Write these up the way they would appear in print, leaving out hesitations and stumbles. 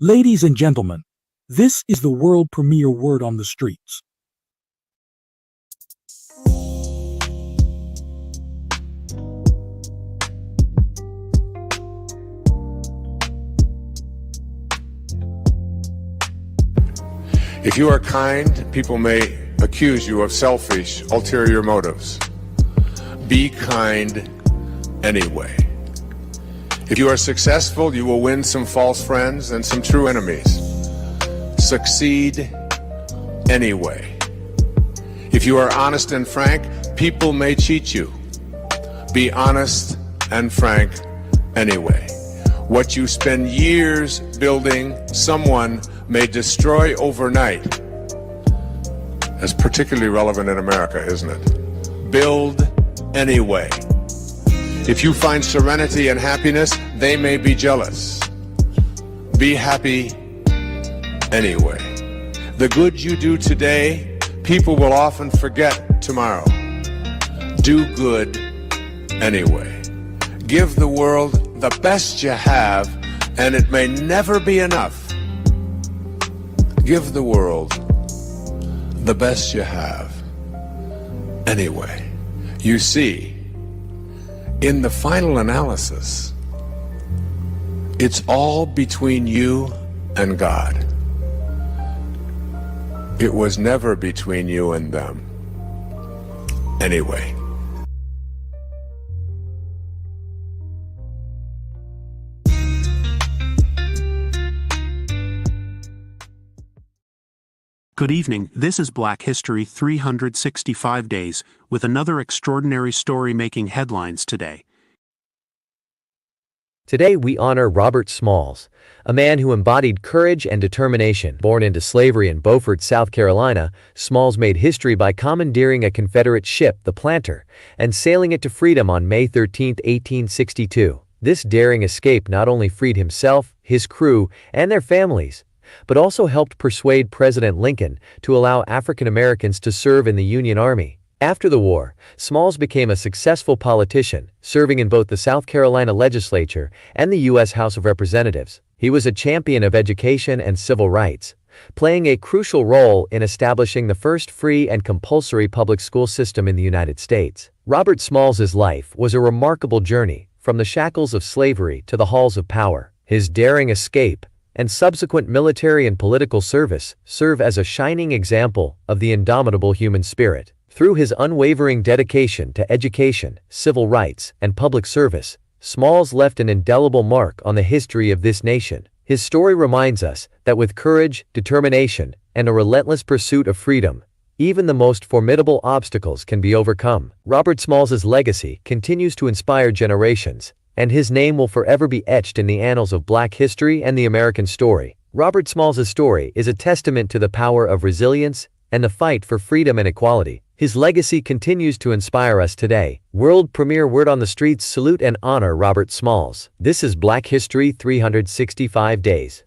Ladies and gentlemen, this is the world premiere word on the streets. If you are kind, people may accuse you of selfish, ulterior motives. Be kind anyway. If you are successful, you will win some false friends and some true enemies. Succeed anyway. If you are honest and frank, people may cheat you. Be honest and frank anyway. What you spend years building, someone may destroy overnight. That's particularly relevant in America, isn't it? Build anyway. If you find serenity and happiness, they may be jealous. Be happy anyway. The good you do today, people will often forget tomorrow. Do good anyway. Give the world the best you have, and it may never be enough. Give the world the best you have anyway. You see, in the final analysis, it's all between you and God. It was never between you and them anyway. Good evening, this is Black History 365 Days, with another extraordinary story making headlines today. Today we honor Robert Smalls, a man who embodied courage and determination. Born into slavery in Beaufort, South Carolina, Smalls made history by commandeering a Confederate ship, the Planter, and sailing it to freedom on May 13, 1862. This daring escape not only freed himself, his crew, and their families, but also helped persuade President Lincoln to allow African Americans to serve in the Union Army. After the war, Smalls became a successful politician, serving in both the South Carolina legislature and the U.S. House of Representatives. He was a champion of education and civil rights, playing a crucial role in establishing the first free and compulsory public school system in the United States. Robert Smalls's life was a remarkable journey, from the shackles of slavery to the halls of power. His daring escape and subsequent military and political service serve as a shining example of the indomitable human spirit. Through his unwavering dedication to education, civil rights, and public service, Smalls left an indelible mark on the history of this nation. His story reminds us that with courage, determination, and a relentless pursuit of freedom, even the most formidable obstacles can be overcome. Robert Smalls's legacy continues to inspire generations, and his name will forever be etched in the annals of Black history and the American story. Robert Smalls's story is a testament to the power of resilience and the fight for freedom and equality. His legacy continues to inspire us today. World premiere word on the streets salute and honor Robert Smalls. This is Black History 365 Days.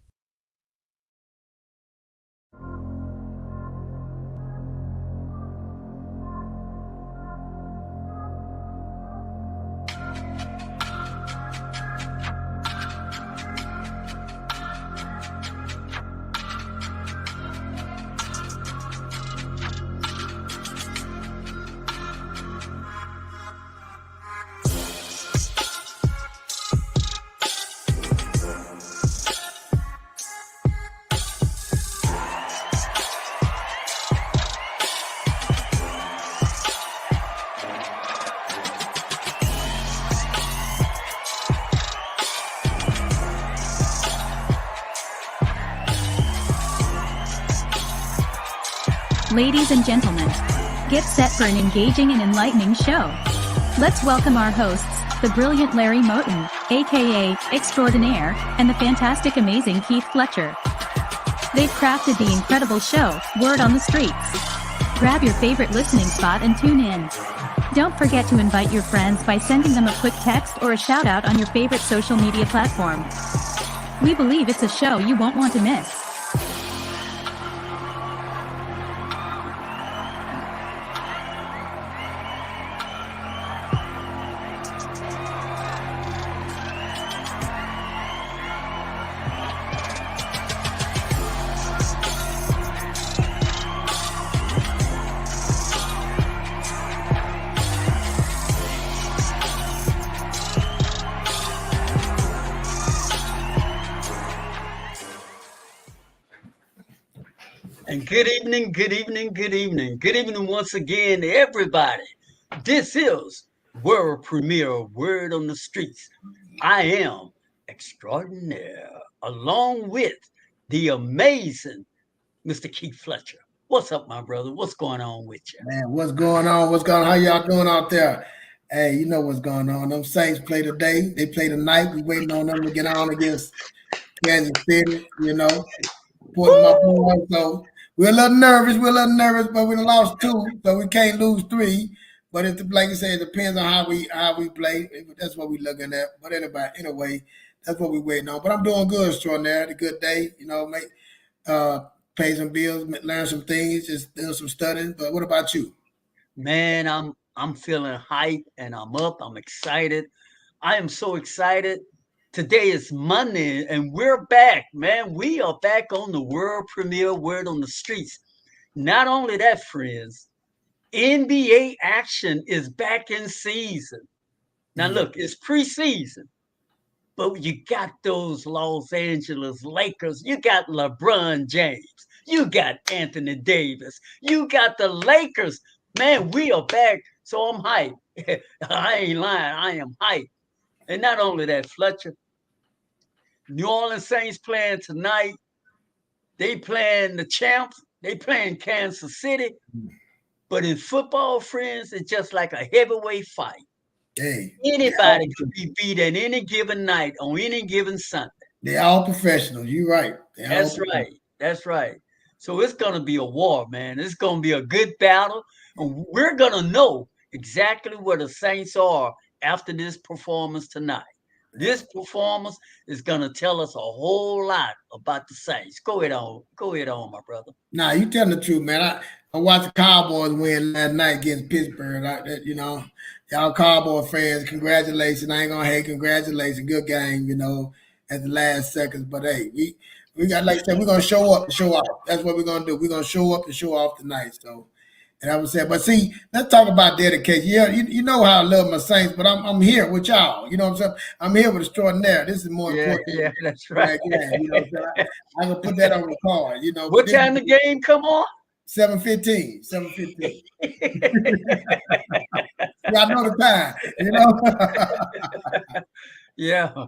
Ladies and gentlemen, get set for an engaging and enlightening show. Let's welcome our hosts, the brilliant Larry Moten, aka Extraordinaire, and the fantastic amazing Keith Fletcher. They've crafted the incredible show, Word on the Streets. Grab your favorite listening spot and tune in. Don't forget to invite your friends by sending them a quick text or a shout out on your favorite social media platform. We believe it's a show you won't want to miss. Good evening, good evening, good evening. Good evening once again to everybody. This is World Premiere Word on the Streets. I am extraordinaire, along with the amazing Mr. Keith Fletcher. What's up, my brother? What's going on with you? Man, what's going on? What's going on? How y'all doing out there? Hey, you know what's going on. Them Saints play today. They play tonight. We waiting on them to get on against Kansas City, supporting my boys. So we're a little nervous. But we done lost two, so we can't lose three. But it's like you said, it depends on how we play. That's what we're looking at. But anyway, that's what we're waiting on. But I'm doing good, extraordinary. Had a good day, make pay some bills, learn some things, just doing some studying. But what about you? Man, I'm feeling hype and I'm up. I'm excited. I am so excited. Today is Monday and we're back, man. We are back on the world premiere Word on the Streets. Not only that, friends, NBA action is back in season. Now, look, it's preseason, but you got those Los Angeles Lakers. You got LeBron James. You got Anthony Davis. You got the Lakers. Man, we are back. So I'm hyped. I ain't lying. I am hyped. And not only that, Fletcher, New Orleans Saints playing tonight. They playing the champs. They playing Kansas City. But in football, friends, it's just like a heavyweight fight. Hey, Anybody can be beat at any given night on any given Sunday. They're all professionals. You're right. That's right. That's right. So it's going to be a war, man. It's going to be a good battle. And we're going to know exactly where the Saints are after this performance tonight. This performance is going to tell us a whole lot about the Saints. Go ahead on, my brother. Nah, you telling the truth, man. I watched the Cowboys win last night against Pittsburgh. Y'all Cowboy fans, congratulations. I ain't gonna hate, congratulations. Good game, at the last seconds. But hey, we got, like I said, we're gonna show up and show off. That's what we're gonna do. We're gonna show up and show off tonight. So, and I would say, but see, let's talk about dedication. Yeah, you know how I love my Saints, but I'm here with y'all. You know what I'm saying? I'm here with extraordinaire. This is more important. Yeah, that's right. I can put that on the card. What time the game come on? 7:15. 7:15. I know the time. Yeah.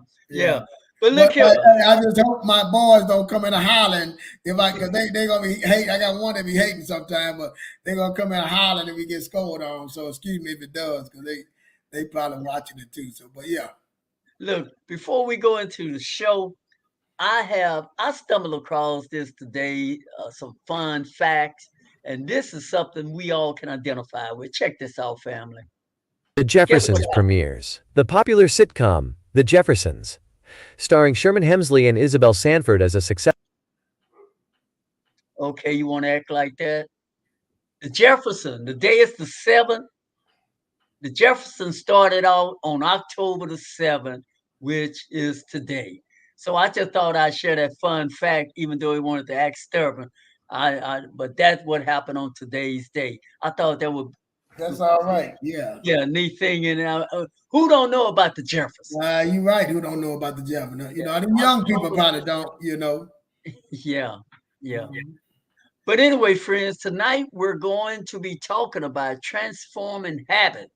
But look here. I just hope my boys don't come in a hollering because they're gonna be hate. I got one that be hating sometimes, but they're gonna come in a hollering if we get scored on. So excuse me if it does, because they probably watching it too. So, but yeah. Look, before we go into the show, I stumbled across this today, some fun facts, and this is something we all can identify with. Check this out, family. The Jeffersons premieres. The popular sitcom, The Jeffersons, starring Sherman Hemsley and Isabel Sanford as a success. Okay, you want to act like that? The Jefferson, the day is the 7th. The Jefferson started out on October the 7th, which is today. So I just thought I'd share that fun fact, even though he wanted to act stubborn. But that's what happened on today's day. I thought that would. That's all right. Yeah. Yeah, neat thing. And who don't know about the Jefferson? You're right. Who don't know about the Jefferson? The young people probably don't. Yeah. Mm-hmm. But anyway, friends, tonight we're going to be talking about transforming habit,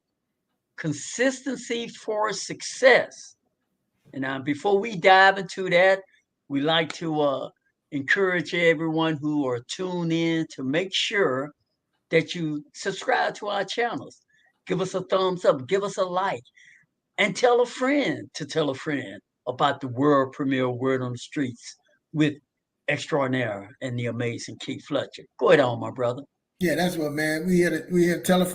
consistency for success. And before we dive into that, we like to encourage everyone who are tuned in to make sure that you subscribe to our channels. Give us a thumbs up, give us a like, and tell a friend to tell a friend about the world premiere Word on the Streets with Extraordinaire and the amazing Keith Fletcher. Go ahead on, my brother. Yeah, that's what, man. We here to tell a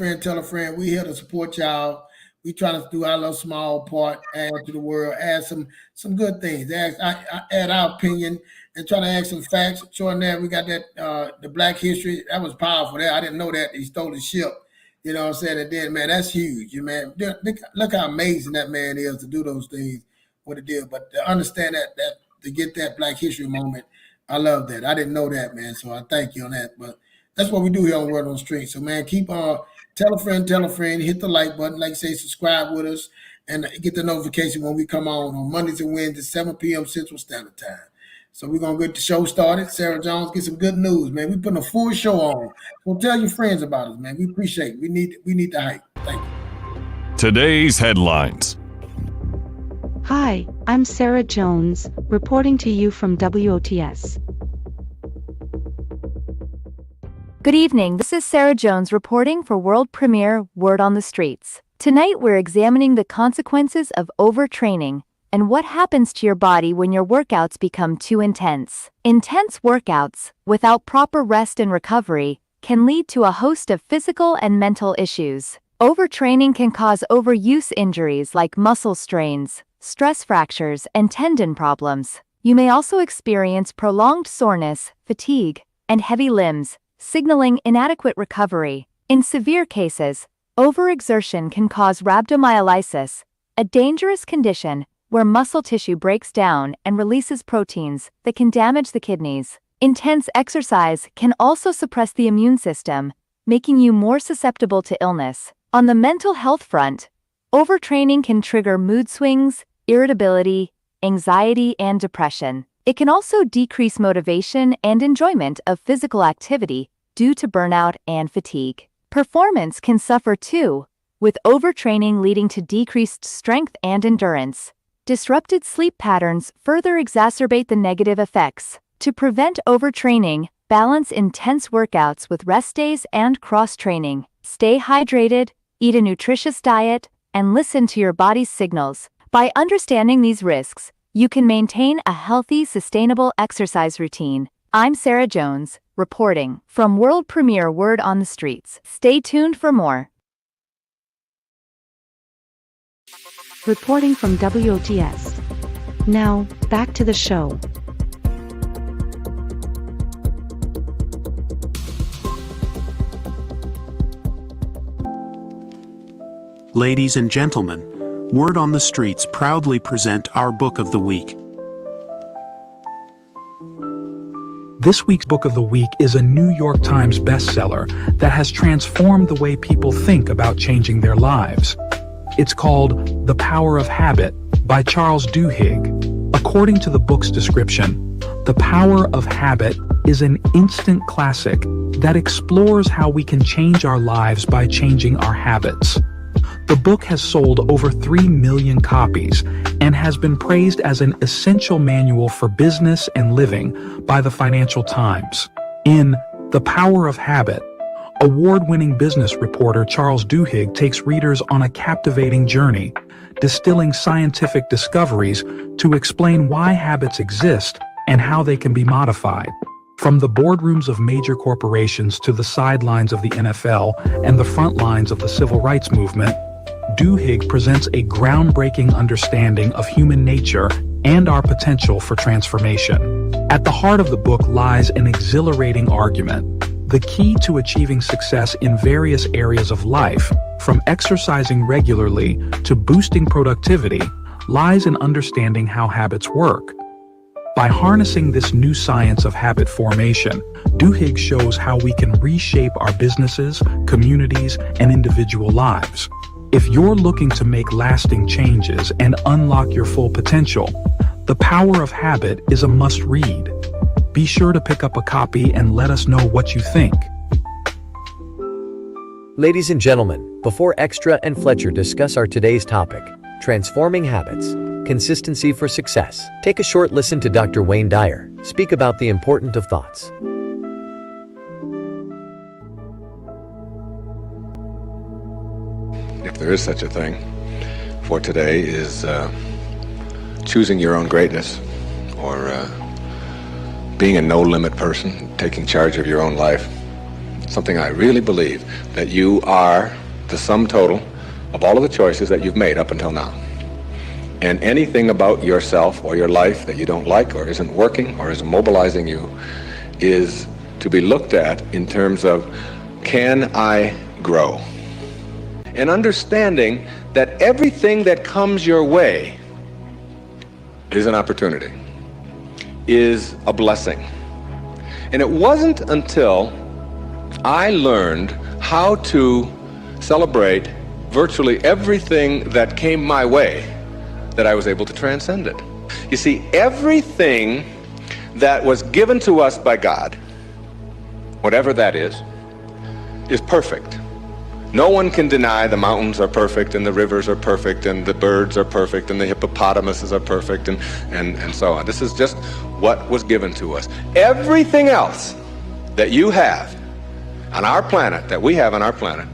friend. We here to support y'all. We trying to do our little small part, add to the world, add some good things, add our opinion, and try to add some facts. Showing that we got that the Black history, that was powerful. There, I didn't know that he stole the ship. You know what I'm saying? And then, man, that's huge. Man, look how amazing that man is to do those things. What it did, but to understand that to get that Black history moment, I love that. I didn't know that, man. So I thank you on that. But that's what we do here on Word on the Street. So, man, keep tell a friend, hit the like button, like say, subscribe with us, and get the notification when we come on Mondays and Wednesdays, 7 p.m. Central Standard Time. So we're gonna get the show started. Sarah Jones, get some good news, man. We putting a full show on. So tell your friends about us, man. We appreciate it. We need the hype. Thank you. Today's headlines. Hi, I'm Sarah Jones, reporting to you from WOTS. Good evening, this is Sarah Jones reporting for world premiere Word on the Streets. Tonight we're examining the consequences of overtraining and what happens to your body when your workouts become too intense. Intense workouts, without proper rest and recovery, can lead to a host of physical and mental issues. Overtraining can cause overuse injuries like muscle strains, stress fractures, and tendon problems. You may also experience prolonged soreness, fatigue, and heavy limbs, signaling inadequate recovery. In severe cases, overexertion can cause rhabdomyolysis, a dangerous condition where muscle tissue breaks down and releases proteins that can damage the kidneys. Intense exercise can also suppress the immune system, making you more susceptible to illness. On the mental health front, overtraining can trigger mood swings, irritability, anxiety, and depression. It can also decrease motivation and enjoyment of physical activity due to burnout and fatigue. Performance can suffer too, with overtraining leading to decreased strength and endurance. Disrupted sleep patterns further exacerbate the negative effects. To prevent overtraining, balance intense workouts with rest days and cross-training. Stay hydrated, eat a nutritious diet, and listen to your body's signals. By understanding these risks, you can maintain a healthy, sustainable exercise routine. I'm Sarah Jones, reporting from world premiere Word on the Streets. Stay tuned for more. Reporting from WOTS. Now, back to the show. Ladies and gentlemen, Word on the Streets proudly present our Book of the Week. This week's Book of the Week is a New York Times bestseller that has transformed the way people think about changing their lives. It's called The Power of Habit by Charles Duhigg. According to the book's description, The Power of Habit is an instant classic that explores how we can change our lives by changing our habits. The book has sold over 3 million copies and has been praised as an essential manual for business and living by the Financial Times. In The Power of Habit, award-winning business reporter Charles Duhigg takes readers on a captivating journey, distilling scientific discoveries to explain why habits exist and how they can be modified. From the boardrooms of major corporations to the sidelines of the NFL and the front lines of the civil rights movement, Duhigg presents a groundbreaking understanding of human nature and our potential for transformation. At the heart of the book lies an exhilarating argument. The key to achieving success in various areas of life, from exercising regularly to boosting productivity, lies in understanding how habits work. By harnessing this new science of habit formation, Duhigg shows how we can reshape our businesses, communities, and individual lives. If you're looking to make lasting changes and unlock your full potential, The Power of Habit is a must-read. Be sure to pick up a copy and let us know what you think. Ladies and gentlemen, before Extra and Fletcher discuss our today's topic, transforming habits, consistency for success, take a short listen to Dr. Wayne Dyer speak about the importance of thoughts. If there is such a thing for today, is choosing your own greatness, or being a no-limit person, taking charge of your own life. Something I really believe, that you are the sum total of all of the choices that you've made up until now. And anything about yourself or your life that you don't like or isn't working or isn't mobilizing you is to be looked at in terms of, can I grow? And understanding that everything that comes your way is an opportunity, is a blessing. And it wasn't until I learned how to celebrate virtually everything that came my way that I was able to transcend it. You see, everything that was given to us by God, whatever that is perfect. No one can deny the mountains are perfect and the rivers are perfect and the birds are perfect and the hippopotamuses are perfect and so on. This is just what was given to us. Everything else that you have on our planet, that we have on our planet,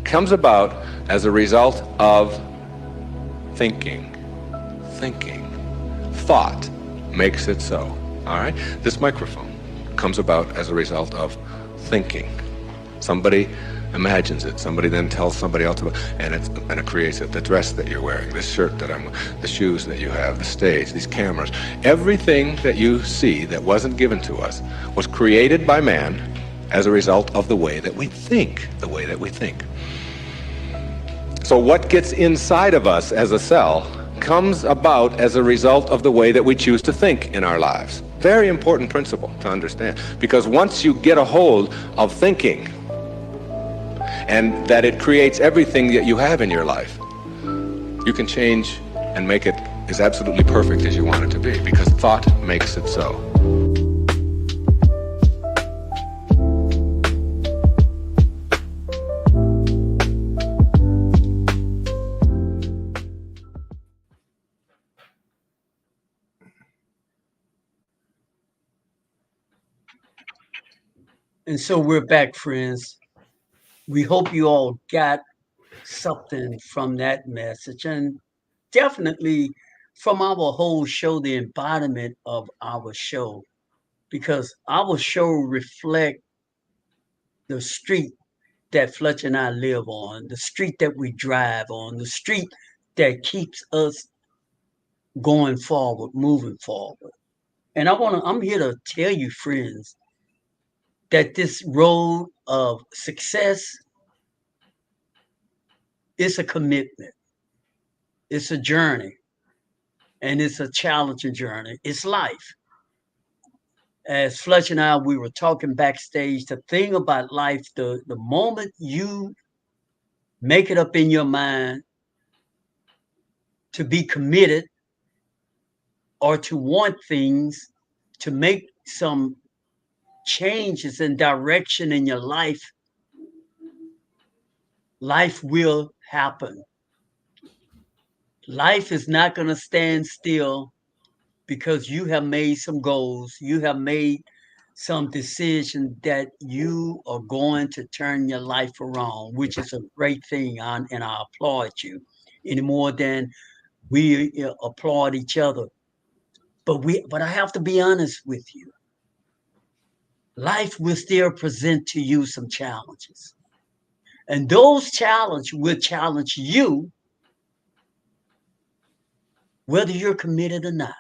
comes about as a result of thinking. Thought makes it so. All right? This microphone comes about as a result of thinking. Somebody imagines it. Somebody then tells somebody else about it, and it creates it. The dress that you're wearing, this shirt that the shoes that you have, the stage, these cameras. Everything that you see that wasn't given to us was created by man as a result of the way that we think. So what gets inside of us as a cell comes about as a result of the way that we choose to think in our lives. Very important principle to understand, because once you get a hold of thinking and that it creates everything that you have in your life, you can change and make it as absolutely perfect as you want it to be, because thought makes it so. And so we're back, friends. We hope you all got something from that message, and definitely from our whole show, the embodiment of our show, because our show reflect the street that Fletcher and I live on, the street that we drive on, the street that keeps us going forward, moving forward. And I'm here to tell you, friends, that this road of success is a commitment. It's a journey, and it's a challenging journey. It's life. As Fletcher and I, we were talking backstage, the thing about life, the moment you make it up in your mind to be committed or to want things, to make some changes in direction in your life, life will happen. Life is not going to stand still because you have made some goals, you have made some decision that you are going to turn your life around, which is a great thing, and I applaud you any more than we applaud each other. But I have to be honest with you. Life will still present to you some challenges. And those challenges will challenge you whether you're committed or not.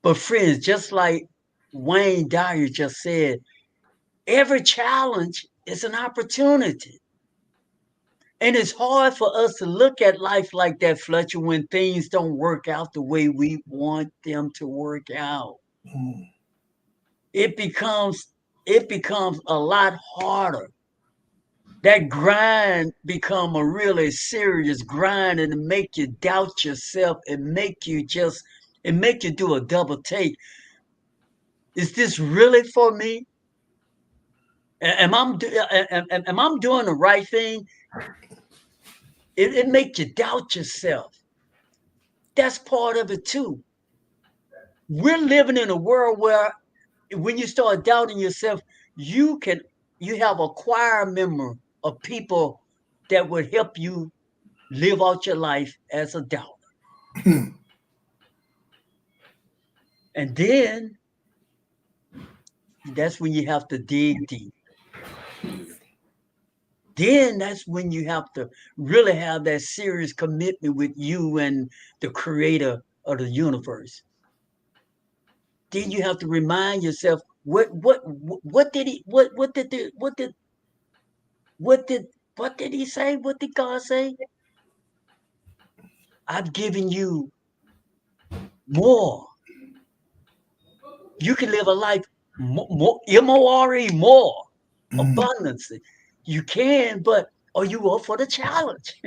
But friends, just like Wayne Dyer just said, every challenge is an opportunity. And it's hard for us to look at life like that, Fletcher, when things don't work out the way we want them to work out. It becomes a lot harder. That grind become a really serious grind, and it make you doubt yourself. It make you do a double take. Is this really for me? Am I doing the right thing? It makes you doubt yourself. That's part of it too. We're living in a world where when you start doubting yourself, you have a choir member of people that would help you live out your life as a doubter. And then that's when you have to dig deep. Then that's when you have to really have that serious commitment with you and the creator of the universe. Then you have to remind yourself what did he say? What did God say? I've given you more. You can live a life more M-O-R-E, more abundance. You can, but are you up for the challenge?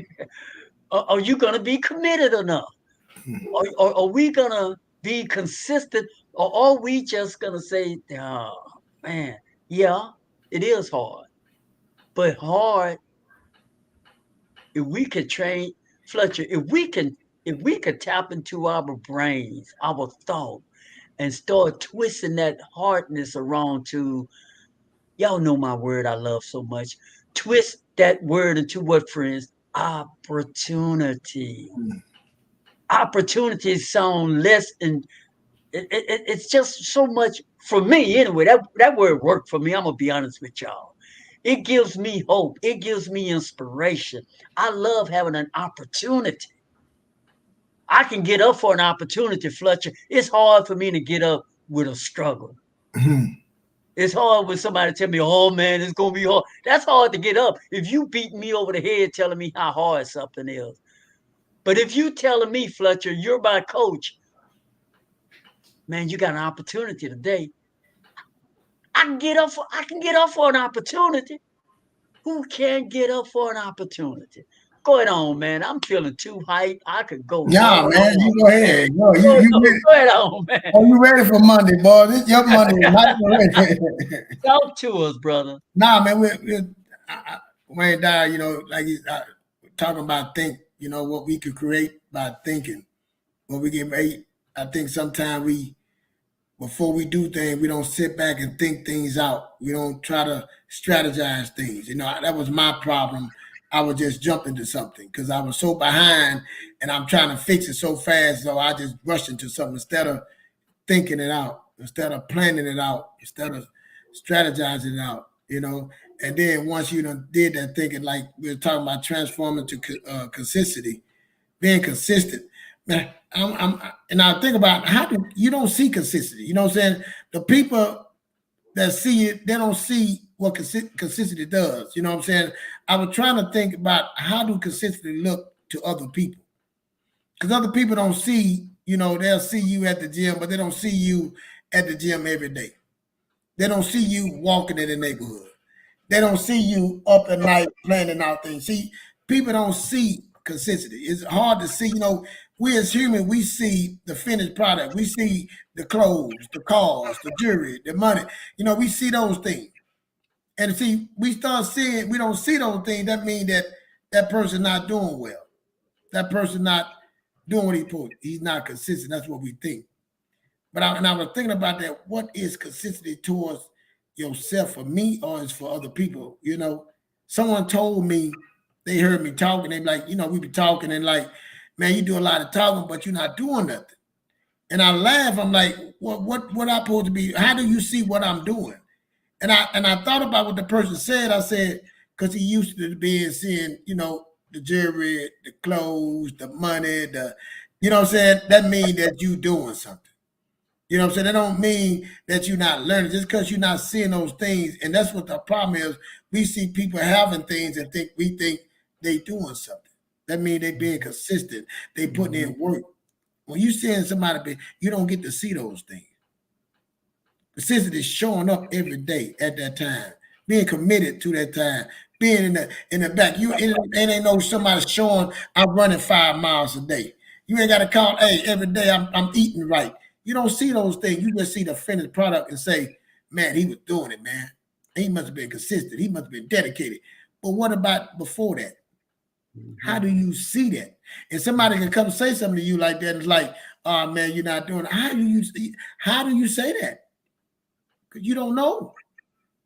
Are you going to be committed enough? Are we going to be consistent? Or are we just gonna say, oh man, yeah, it is hard. But hard, if we could train Fletcher, if we could tap into our brains, our thought, and start twisting that hardness around to y'all know my word I love so much. Twist that word into what, friends? Opportunity. Opportunity sound less and it's just so much for me anyway. That word worked for me. I'm gonna be honest with y'all. It gives me hope. It gives me inspiration. I love having an opportunity. I can get up for an opportunity, Fletcher. It's hard for me to get up with a struggle. It's hard when somebody tell me, "Oh man, it's gonna be hard." That's hard to get up. If you beat me over the head telling me how hard something is, but if you telling me, Fletcher, you're my coach, man, you got an opportunity today. I can get up for. I can get up for an opportunity. Who can't get up for an opportunity? Go ahead on, man. I'm feeling too hype. I could go Yeah, on. man, you go ahead. Go, Go ahead on, man. oh, you ready for Monday, boy? This your Monday. Not ready. Talk to us, brother. Nah, man, Wayne Dyer, like he's talking about what we could create by thinking. When we get made, I think sometimes before we do things, we don't sit back and think things out. We don't try to strategize things. That was my problem. I would just jump into something because I was so behind and I'm trying to fix it so fast. So I just rushed into something instead of thinking it out, instead of planning it out, instead of strategizing it out, And then once you done did that thinking, like we were talking about transforming to consistency, being consistent. Man, and I think about how do you don't see consistency. You know what I'm saying? The people that see it, they don't see what consistency does. You know what I'm saying? I was trying to think about how do consistency look to other people. Because other people don't see, they'll see you at the gym, but they don't see you at the gym every day. They don't see you walking in the neighborhood. They don't see you up at night planning out things. See, people don't see consistency. It's hard to see, we as humans, we see the finished product. We see the clothes, the cars, the jewelry, the money. We see those things. And see, we don't see those things. That means that person not doing well. That person not doing what he's not consistent. That's what we think. But I was thinking about that. What is consistency towards yourself for me or is for other people? Someone told me, they heard me talking. They be like, we be talking and like, man, you do a lot of talking, but you're not doing nothing. And I laugh. I'm like, what I supposed to be? How do you see what I'm doing? And I thought about what the person said. I said, because he used to be seeing, the jewelry, the clothes, the money, you know what I'm saying? That means that you doing something. You know what I'm saying? That don't mean that you're not learning just because you're not seeing those things. And that's what the problem is. We see people having things and we think they doing something. That means they being consistent. They putting in work. When you seeing somebody, you don't get to see those things. Consistency is showing up every day at that time, being committed to that time, being in the back. It ain't no somebody showing I'm running 5 miles a day. You ain't got to count, hey, every day I'm eating right. You don't see those things. You just see the finished product and say, man, he was doing it, man. He must have been consistent. He must have been dedicated. But what about before that? How do you see that? And somebody can come say something to you like that. It's like, oh, man, you're not doing it. How do you say that? Because you don't know.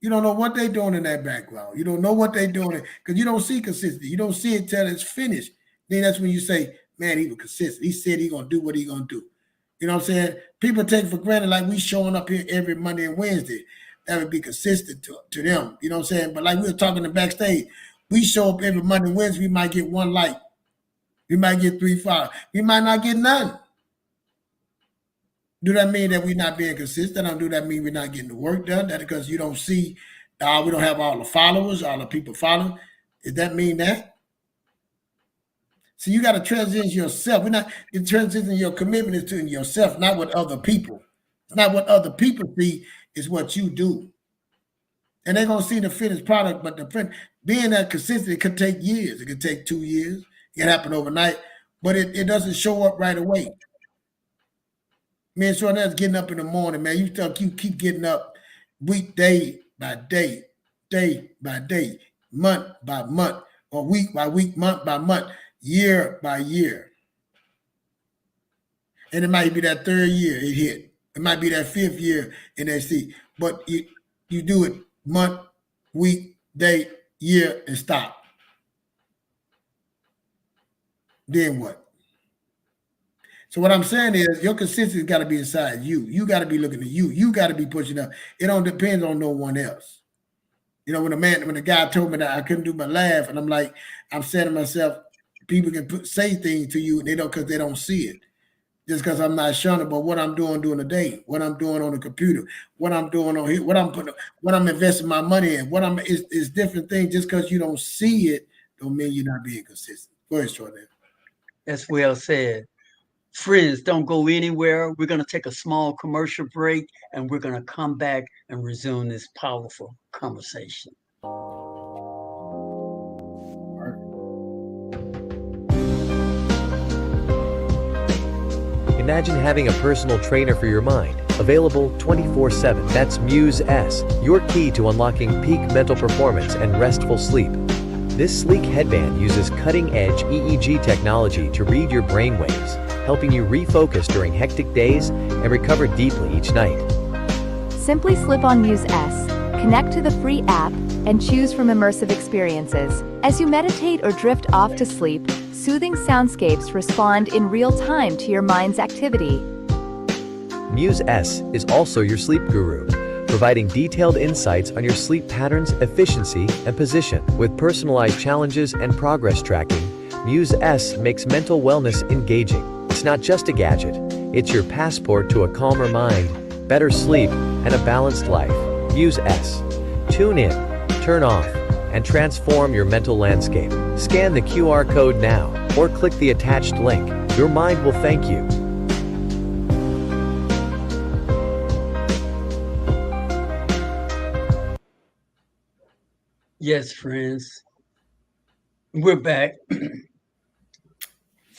You don't know what they're doing in that background. You don't know what they're doing because you don't see consistency. You don't see it till it's finished. Then that's when you say, man, he was consistent. He said he's going to do what he's going to do. You know what I'm saying? People take for granted like we showing up here every Monday and Wednesday. That would be consistent to them. You know what I'm saying? But like we were talking in backstage, we show up every Monday and Wednesday, we might get 1 like. We might get 3 followers. We might not get none. Do that mean that we're not being consistent? Don't do that mean we're not getting the work done? That because you don't see, we don't have all the followers, all the people following. Does that mean that? So you got to transition yourself. You transition your commitment is to yourself, not what other people. It's not what other people see, it's what you do. And they're going to see the finished product, but being that consistent, it could take years. It could take 2 years. It can happen overnight, but it doesn't show up right away. Man, sure that's getting up in the morning, man. You keep getting up week day by day, day by day, month by month, or week by week, month by month, year by year. And it might be that third year it hit. It might be that fifth year in that seat. But you do it month, week, day, year, and stop. Then what? So what I'm saying is your consistency got to be inside you. You got to be looking at you. You got to be pushing up. It don't depend on no one else. You know, when the guy told me that I couldn't do my laugh, and I'm like, I'm saying to myself, people can say things to you, they don't because they don't see it. Just because I'm not showing it, but what I'm doing during the day, what I'm doing on the computer, what I'm doing on here, what I'm investing my money in, it's different things. Just because you don't see it, don't mean you're not being consistent. Go ahead, Jordan. That's well said. Friends, don't go anywhere. We're going to take a small commercial break and we're going to come back and resume this powerful conversation. Imagine having a personal trainer for your mind, available 24/7. That's Muse S, your key to unlocking peak mental performance and restful sleep. This sleek headband uses cutting-edge EEG technology to read your brain waves, helping you refocus during hectic days and recover deeply each night. Simply slip on Muse S, connect to the free app, and choose from immersive experiences. As you meditate or drift off to sleep, soothing soundscapes respond in real time to your mind's activity. Muse S is also your sleep guru, providing detailed insights on your sleep patterns, efficiency, and position. With personalized challenges and progress tracking, Muse S makes mental wellness engaging. It's not just a gadget, it's your passport to a calmer mind, better sleep, and a balanced life. Muse S. Tune in, turn off, and transform your mental landscape. Scan the QR code now, or click the attached link. Your mind will thank you. Yes, friends, we're back.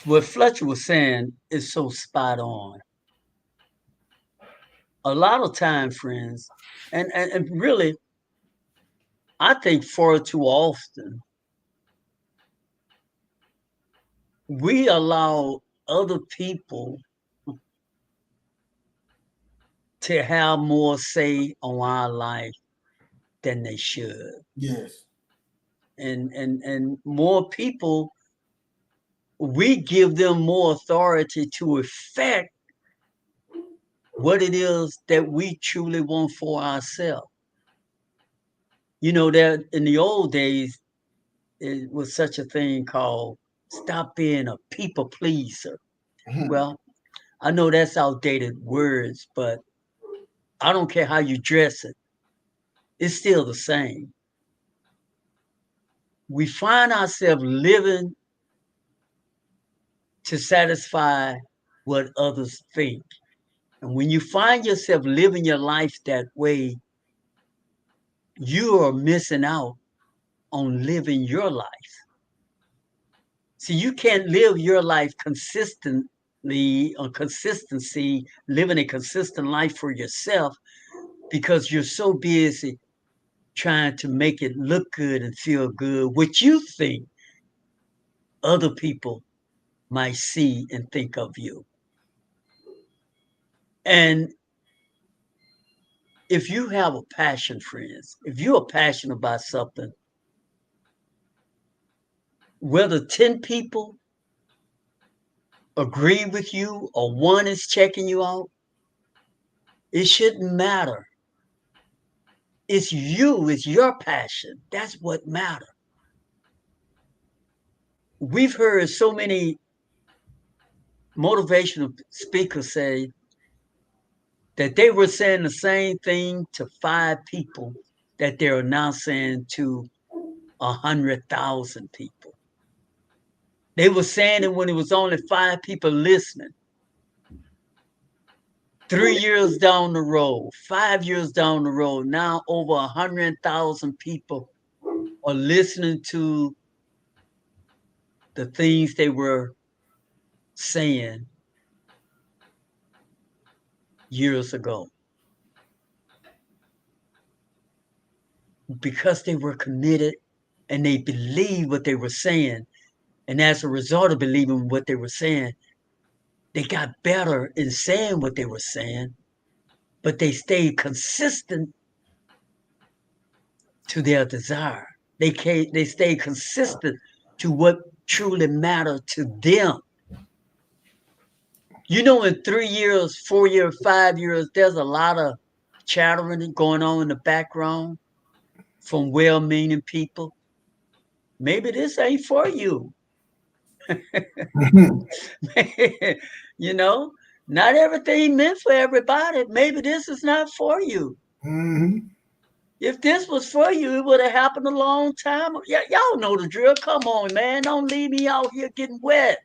What Fletcher was saying is so spot on. A lot of time, friends, and really, I think far too often, we allow other people to have more say on our life than they should. Yes. And more people, we give them more authority to affect what it is that we truly want for ourselves. You know, that in the old days, it was such a thing called stop being a people pleaser. Well, I know that's outdated words, but I don't care how you dress it, it's still the same. We find ourselves living to satisfy what others think. And when you find yourself living your life that way, you are missing out on living your life. See, you can't live your life consistently or consistency, living a consistent life for yourself because you're so busy trying to make it look good and feel good, what you think other people might see and think of you. And if you have a passion, friends, if you are passionate about something, whether 10 people agree with you or one is checking you out, it shouldn't matter. It's you, it's your passion. That's what matters. We've heard so many motivational speakers say that they were saying the same thing to 5 people that they're now saying to 100,000 people. They were saying it when it was only 5 people listening. 3 years down the road, 5 years down the road, now over 100,000 people are listening to the things they were saying years ago because they were committed and they believed what they were saying. And as a result of believing what they were saying, they got better in saying what they were saying, but they stayed consistent to their desire. They stayed consistent to what truly mattered to them. You know, in 3 years, 4 years, 5 years, there's a lot of chattering going on in the background from well-meaning people. Maybe this ain't for you. You know, not everything meant for everybody. Maybe this is not for you. Mm-hmm. If this was for you, it would have happened a long time. Yeah, y'all know the drill. Come on, man. Don't leave me out here getting wet.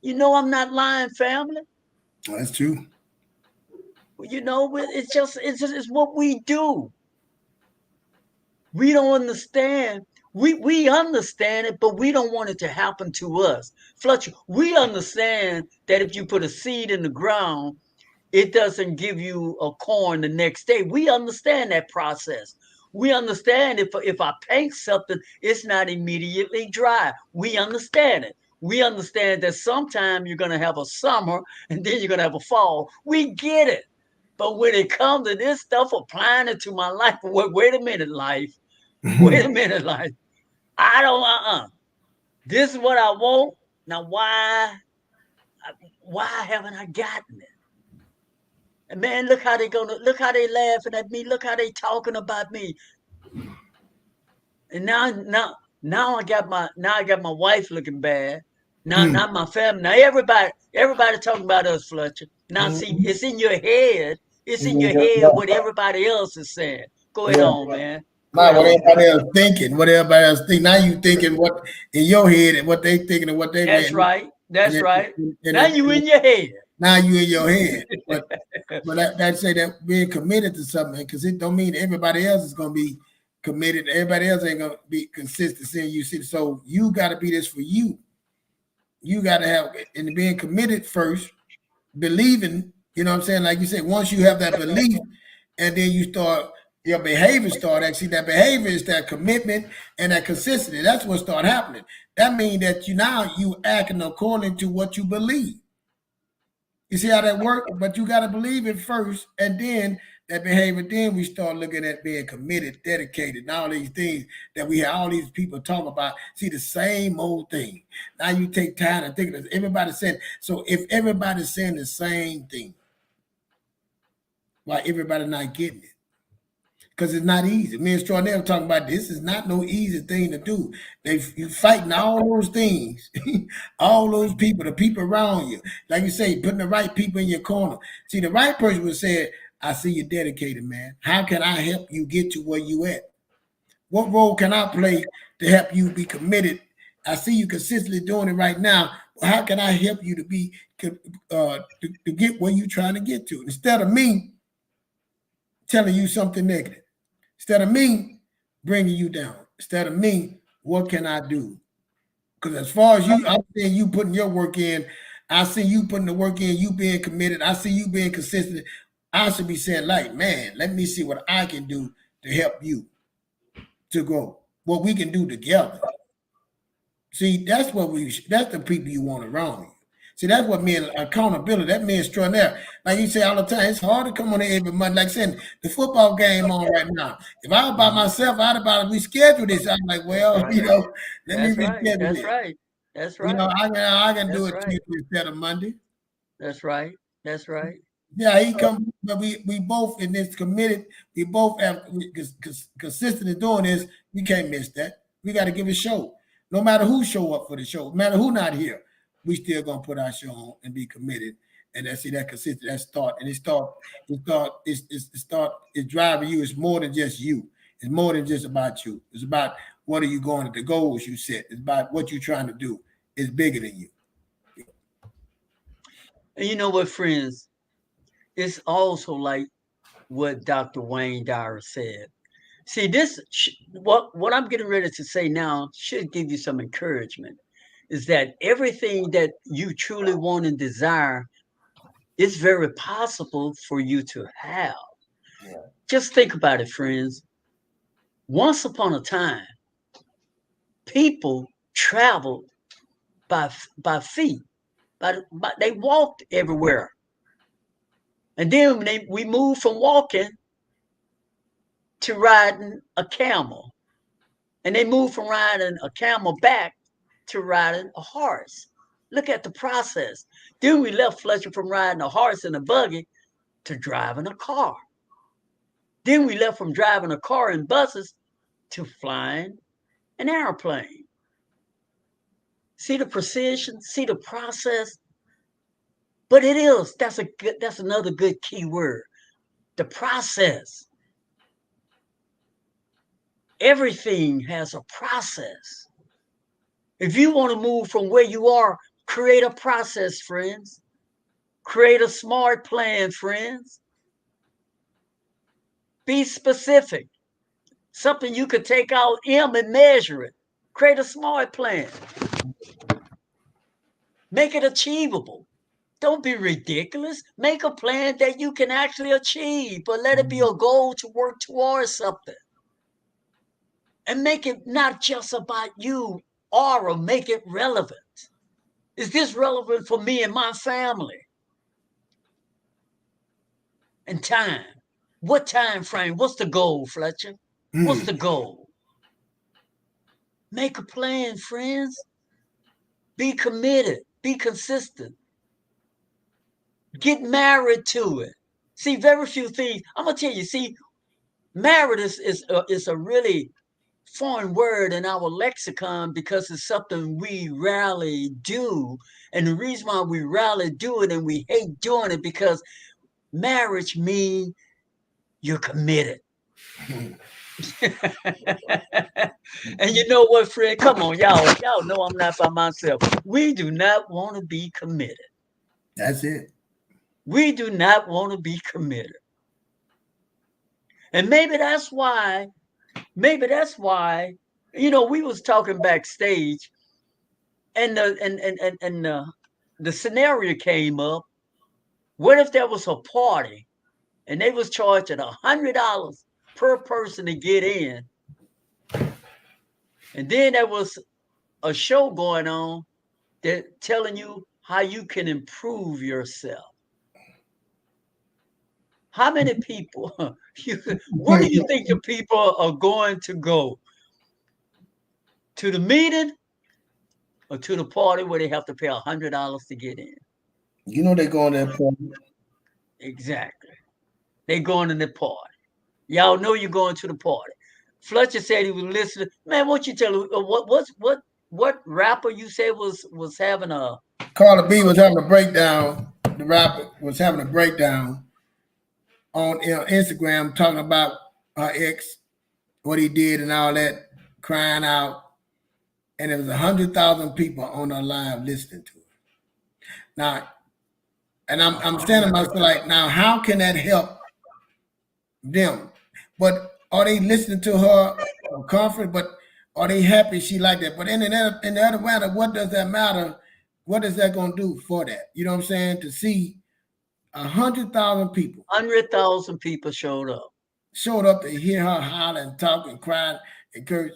You know I'm not lying, family. That's true. You know, it's what we do. We don't understand. We understand it, but we don't want it to happen to us. Fletcher, we understand that if you put a seed in the ground, it doesn't give you a corn the next day. We understand that process. We understand if I paint something, it's not immediately dry. We understand it. We understand that sometime you're going to have a summer and then you're going to have a fall. We get it. But when it comes to this stuff, applying it to my life, wait a minute, life. Wait a minute, life. I don't, This is what I want. Now, why haven't I gotten it? And man, look how they laughing at me. Look how they talking about me. And now I got my wife looking bad. Now Hmm. not my family. Now everybody talking about us, Fletcher. Now see, it's in your head. It's in your head what everybody else is saying. Go ahead Yeah. on, man. Go Not ahead what on, everybody brother. else thinking, what everybody else think. Now you thinking what in your head and what they thinking and what they That's meant. right. And That's it, right. and Now it, you in your head. now you in your head. But that say that being committed to something, because it don't mean everybody else is gonna be committed. Everybody else ain't gonna be consistent seeing you see. So you gotta be this for you. You gotta have and being committed first, believing, you know what I'm saying? Like you said, once you have that belief and then you start your behavior start actually that behavior is that commitment and that consistency. That's what start happening. That means that you acting according to what you believe. You see how that work? But you got to believe it first, and then that behavior. Then we start looking at being committed, dedicated, and all these things that we have. All these people talk about. See the same old thing. Now you take time and think of it. Everybody's saying. So if everybody's saying the same thing, why everybody not getting it? Because it's not easy. Me and Straw were talking about this is not no easy thing to do. You fighting all those things, all those people, the people around you. Like you say, putting the right people in your corner. See, the right person would say, I see you dedicated, man. How can I help you get to where you at? What role can I play to help you be committed? I see you consistently doing it right now. Well, how can I help you to be to get where you're trying to get to? Instead of me telling you something negative. Instead of me bringing you down, instead of me, what can I do? Because as far as you, I'm seeing you putting your work in. I see you putting the work in, you being committed. I see you being consistent. I should be saying, like, man, let me see what I can do to help you to grow. What we can do together. See, that's that's the people you want around you. See, that's what means accountability. That means extraordinary. Like you say all the time, it's hard to come on there every month. Like saying the football game on right now. If I was by myself, I'd about to reschedule this. I'm like, That's well, right. let me That's right. reschedule That's it. right. That's right. I can do That's it right. Tuesday instead of Monday. That's right. That's right. Yeah, he come, but we both in this committed. We both have consistent in doing this. We can't miss that. We got to give a show, no matter who show up for the show, no matter who not here. We still gonna put our show on and be committed. And that's see that consistent. That start and it start. It's driving you. It's more than just you. It's more than just about you. It's about what are you going to the goals you set. It's about what you're trying to do. It's bigger than you. And you know what, friends? It's also like what Dr. Wayne Dyer said. See, what I'm getting ready to say now should give you some encouragement. Is that everything that you truly want and desire it's very possible for you to have. Yeah. Just think about it, friends. Once upon a time, people traveled by feet, but they walked everywhere. And then we moved from walking to riding a camel. And they moved from riding a camel back to riding a horse. Look at the process. Then we left Fletcher from riding a horse and a buggy to driving a car. Then we left from driving a car and buses to flying an airplane. See the precision, see the process. But that's another good key word. The process. Everything has a process. If you want to move from where you are, create a process, friends. Create a smart plan, friends. Be specific. Something you could take out M and measure it. Create a smart plan. Make it achievable. Don't be ridiculous. Make a plan that you can actually achieve, but let it be a goal to work towards something. And make it not just about you, or make it relevant. Is this relevant for me and my family? And time. What time frame? What's the goal, Fletcher? What's the goal? Make a plan, friends. Be committed. Be consistent. Get married to it. See, very few things. I'm gonna tell you. See, married is a really foreign word in our lexicon because it's something we rarely do. And the reason why we rarely do it and we hate doing it because marriage means you're committed. And you know what, friend? Come on, y'all know I'm not by myself. We do not want to be committed. That's it. We do not want to be committed. And maybe that's why, we was talking backstage and the scenario came up. What if there was a party and they was charging $100 per person to get in? And then there was a show going on that telling you how you can improve yourself. How many people, where do you think the people are going to go? To the meeting or to the party where they have to pay $100 to get in? You know they're going to that party. Exactly. They going to the party. Y'all know you're going to the party. Fletcher said he was listening. Man, what you tell me? What rapper you said was having a? Carla B was having a breakdown. The rapper was having a breakdown on Instagram, talking about her ex, what he did, and all that, crying out. And there was 100,000 people on her live listening to her. Now, and I'm standing myself like, now, how can that help them? But are they listening to her comfort? But are they happy she like that? But in the other matter, what does that matter? What is that going to do for that? You know what I'm saying? To see 100,000 people. 100,000 people showed up. Showed up to hear her holler and talk and cry and curse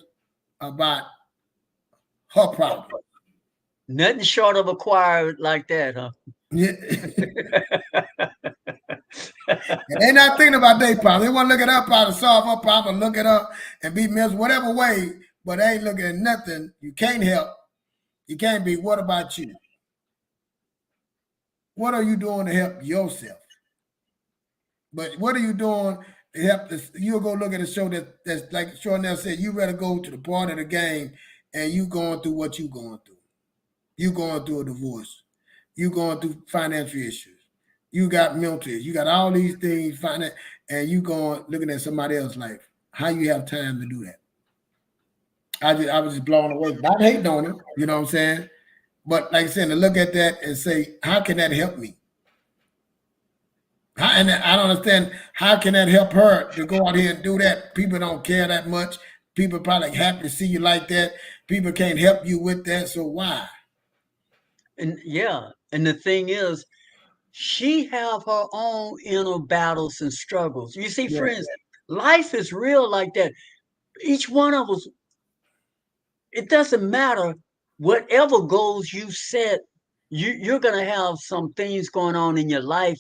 about her problem. Nothing short of a choir like that, huh? Yeah. And they're not thinking about their problem. They want to look at her problem, solve her problem, look at her and be miserable, whatever way, but they ain't looking at nothing. You can't help. You can't be, what about you? What are you doing to help yourself? But what are you doing to help this? You'll go look at a show that's like Charnel said, you rather go to the part of the game and you going through what you going through. You going through a divorce. You going through financial issues. You got mental issues. You got all these things, and you going looking at somebody else's life. How you have time to do that? I was just blown away. Not hating on him, you know what I'm saying? But like I said, to look at that and say, how can that help me? And I don't understand, how can that help her to go out here and do that? People don't care that much. People probably happy to see you like that. People can't help you with that, so why? And yeah, and the thing is, she have her own inner battles and struggles. You see, Yeah. friends, life is real like that. Each one of us, it doesn't matter whatever goals you set, you're gonna have some things going on in your life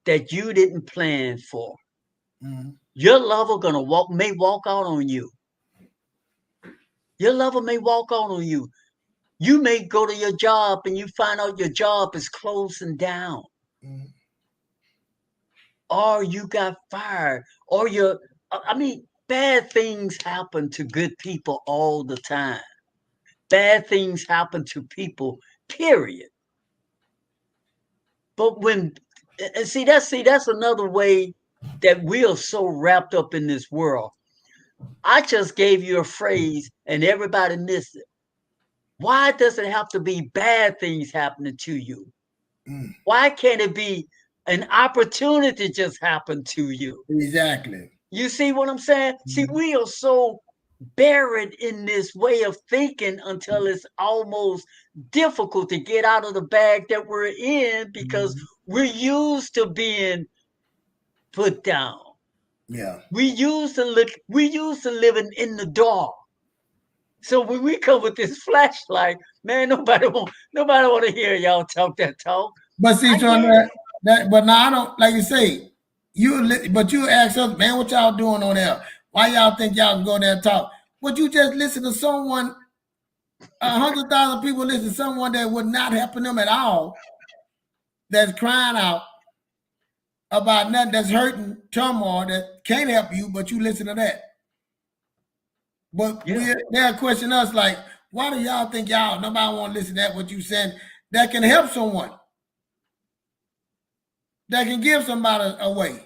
that you didn't plan for. Mhm. Your lover gonna may walk out on you. Your lover may walk out on you. You may go to your job and you find out your job is closing down, Mhm. or you got fired, or I mean, bad things happen to good people all the time. Bad things happen to people, period. But and see that's another way that we are so wrapped up in this world. I just gave you a phrase and everybody missed it. Why does it have to be bad things happening to you? Mm. Why can't it be an opportunity just happen to you? Exactly. You see what I'm saying? See, Mhm. we are so buried in this way of thinking until it's almost difficult to get out of the bag that we're in because Mhm. we're used to being put down. Yeah. We used to living in the dark. So when we come with this flashlight, man, nobody want to hear y'all talk that talk. But see, I Sean, get it. but now I don't like you say. But you ask us, man, what y'all doing on there? Why y'all think y'all can go there and talk? But you just listen to someone, 100,000 people listen to someone that would not happen them at all, that's crying out about nothing, that's hurting, turmoil, that can't help you, but you listen to that. But Yeah, they'll question us like, why do y'all think y'all nobody want to listen to that what you saying that can help someone, that can give somebody a way?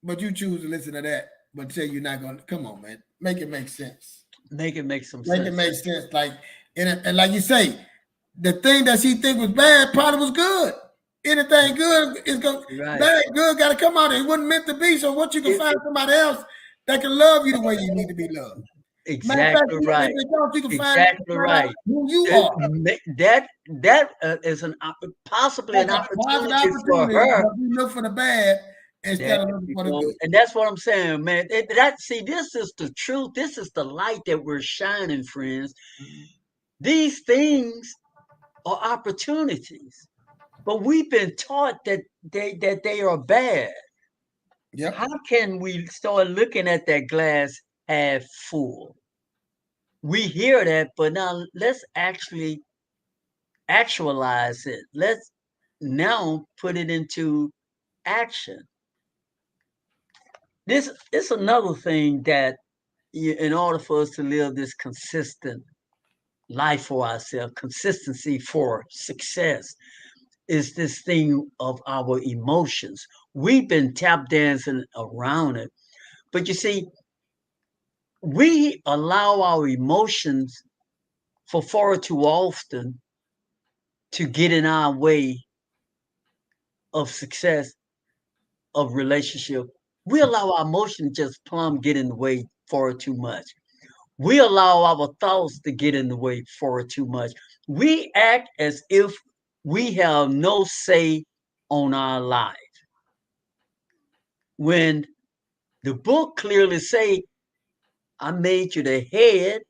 But you choose to listen to that, but say you're not going to. Come on, man, make it make sense. make some Make it sense. make sense. Like and like you say, the thing that she think was bad probably was good. Anything good is going Right. bad. Good got to come out. It wasn't meant to be. So what you can It, find somebody else that can love you the way you need to be loved. Matter of fact, exactly if right. they don't, you can Exactly find out right. who you It- are. that is possibly an That's a positive opportunity for opportunity, her. but we look for the bad There instead of looking you for the go. good. And that's what I'm saying, man. This is the truth. This is the light that we're shining, friends. These things are opportunities, but we've been taught that they are bad. Yep. How can we start looking at that glass half full? We hear that, but now let's actualize it. Let's now put it into action. This is another thing that in order for us to live this consistent life for ourselves, consistency for success, is this thing of our emotions. We've been tap dancing around it. But you see, we allow our emotions for far too often to get in our way of success, of relationship. We allow our emotions just plumb get in the way far too much. We allow our thoughts to get in the way far too much. We act as if we have no say on our life. When the book clearly say, I made you the head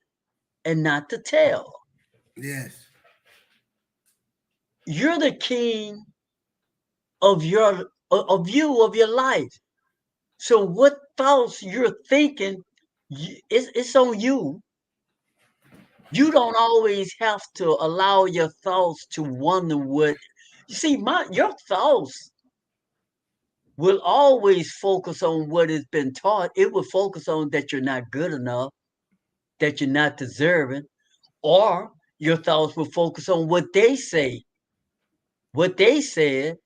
and not the tail. Yes. You're the king of your life. So what thoughts you're thinking, it's on you. You don't always have to allow your thoughts to wonder what you see. Your thoughts will always focus on what has been taught. It will focus on that you're not good enough, that you're not deserving, or your thoughts will focus on what they say, what they said,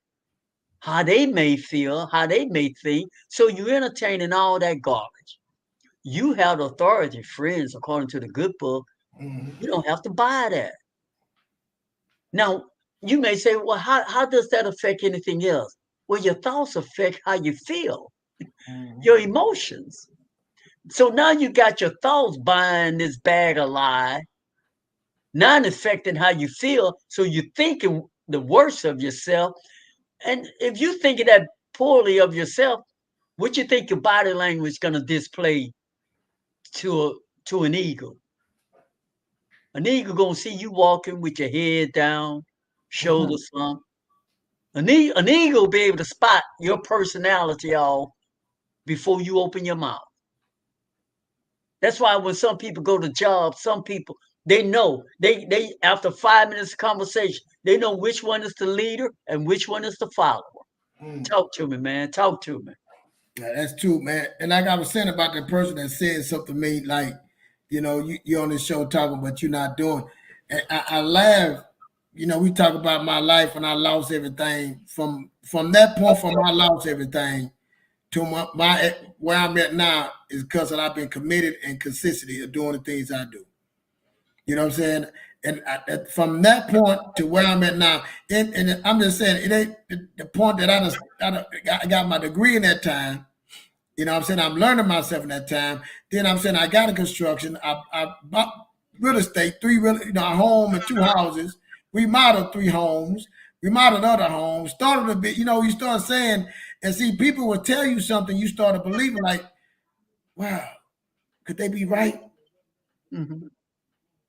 how they may feel, how they may think. So you're entertaining all that garbage. You have authority, friends, according to the good book. Mhm. You don't have to buy that. Now, you may say, well, how does that affect anything else? Well, your thoughts affect how you feel, Mhm. your emotions. So now you got your thoughts buying this bag of lie, not affecting how you feel. So you're thinking the worst of yourself. And if you thinking that poorly of yourself, what you think your body language gonna display to a, to an eagle? An eagle gonna see you walking with your head down, shoulder slump. An eagle be able to spot your personality all before you open your mouth. That's why when some people go to jobs, some people they know they after 5 minutes of conversation, they know which one is the leader and which one is the follower. Talk to me, man. Talk to me. Yeah, that's true, man. And like I was saying about that person that said something to me, like, you're on this show talking, but you're not doing. And I laugh. We talk about my life and I lost everything. From that point, from I lost everything to my where I'm at now is because I've been committed and consistent of doing the things I do. You know what I'm saying? And from that point to where I'm at now, and I'm just saying, it ain't the point that I got my degree in that time. You know what I'm saying? I'm learning myself in that time. Then I'm saying I got a construction. I bought real estate, a home and 2 houses. Remodeled 3 homes. Remodeled other homes. Started a bit, you start saying, and see, people will tell you something, you start believing like, wow, could they be right? Mhm.